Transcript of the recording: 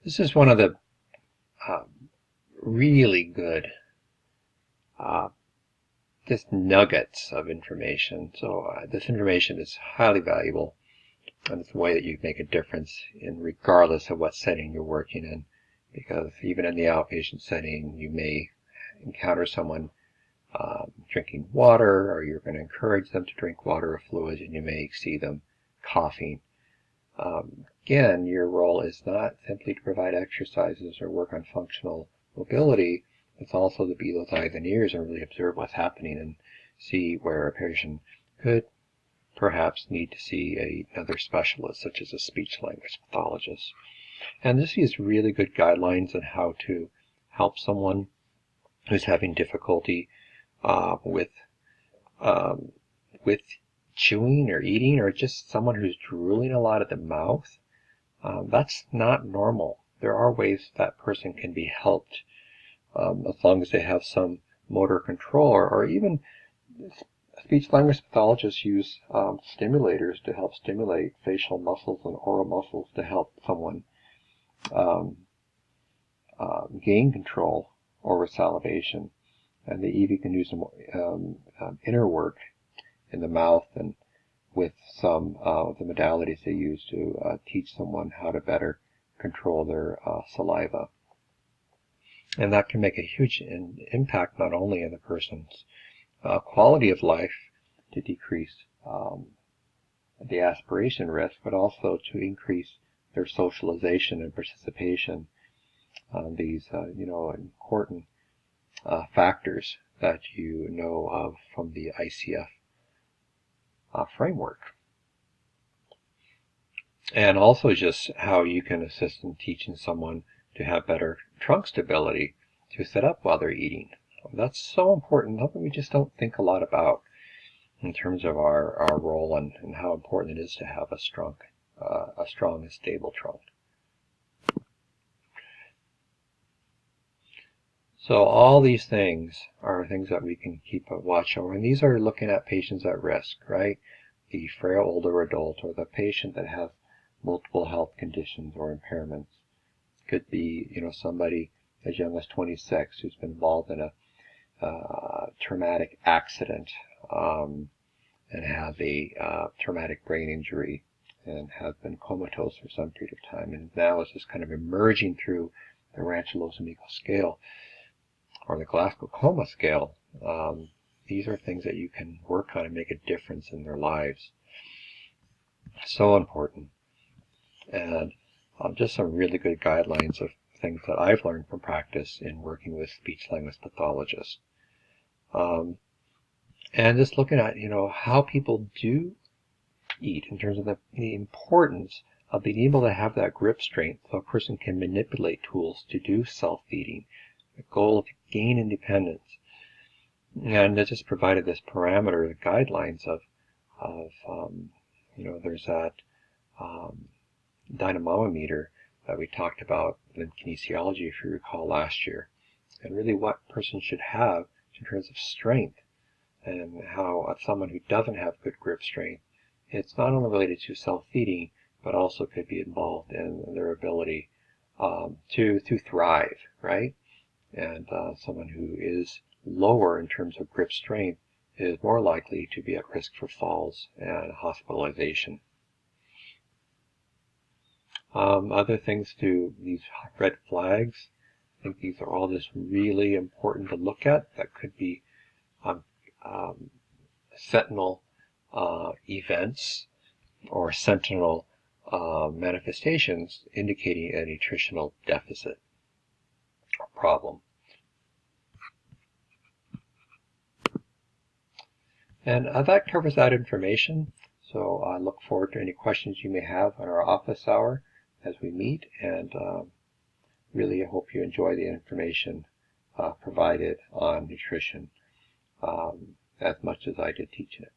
This is one of the really good just nuggets of information. So this information is highly valuable, and it's a way that you make a difference in regardless of what setting you're working in. Because even in the outpatient setting, you may encounter someone drinking water, or you're going to encourage them to drink water or fluids, and you may see them coughing. Again, your role is not simply to provide exercises or work on functional mobility. It's also to be those eyes and ears and really observe what's happening and see where a patient could perhaps need to see another specialist, such as a speech-language pathologist. And this is really good guidelines on how to help someone who's having difficulty with chewing or eating, or just someone who's drooling a lot at the mouth. That's not normal. There are ways that person can be helped as long as they have some motor control, or even speech-language pathologists use stimulators to help stimulate facial muscles and oral muscles to help someone gain control over salivation. And they even can do some inner work in the mouth and with some of the modalities they use to teach someone how to better control their saliva. And that can make a huge impact not only on the person's quality of life to decrease the aspiration risk, but also to increase their socialization and participation on these important factors that you know of from the ICF framework. And also just how you can assist in teaching someone to have better trunk stability to sit up while they're eating. That's so important, something we just don't think a lot about in terms of our role and how important it is to have a strong and stable trunk. So all these things are things that we can keep a watch over, and these are looking at patients at risk, right? The frail older adult, or the patient that has multiple health conditions or impairments. It could be, somebody as young as 26 who's been involved in a traumatic accident and has a traumatic brain injury and has been comatose for some period of time, and now is just kind of emerging through the Rancho-Lozamico scale or the Glasgow Coma scale. These are things that you can work on and make a difference in their lives. So important. And just some really good guidelines of things that I've learned from practice in working with speech-language pathologists. And just looking at, how people do eat in terms of the importance of being able to have that grip strength so a person can manipulate tools to do self-feeding, the goal to gain independence. And it just provided this parameter, the guidelines of there's that dynamometer that we talked about in kinesiology, if you recall, last year, and really what a person should have in terms of strength, and how someone who doesn't have good grip strength, it's not only related to self-feeding, but also could be involved in their ability to thrive, right? And someone who is lower in terms of grip strength is more likely to be at risk for falls and hospitalization. Other things to these red flags, I think these are all just really important to look at. That could be sentinel events or sentinel manifestations indicating a nutritional deficit or problem. And that covers that information. So I look forward to any questions you may have on our office hour as we meet, and really I hope you enjoy the information provided on nutrition as much as I did teaching it.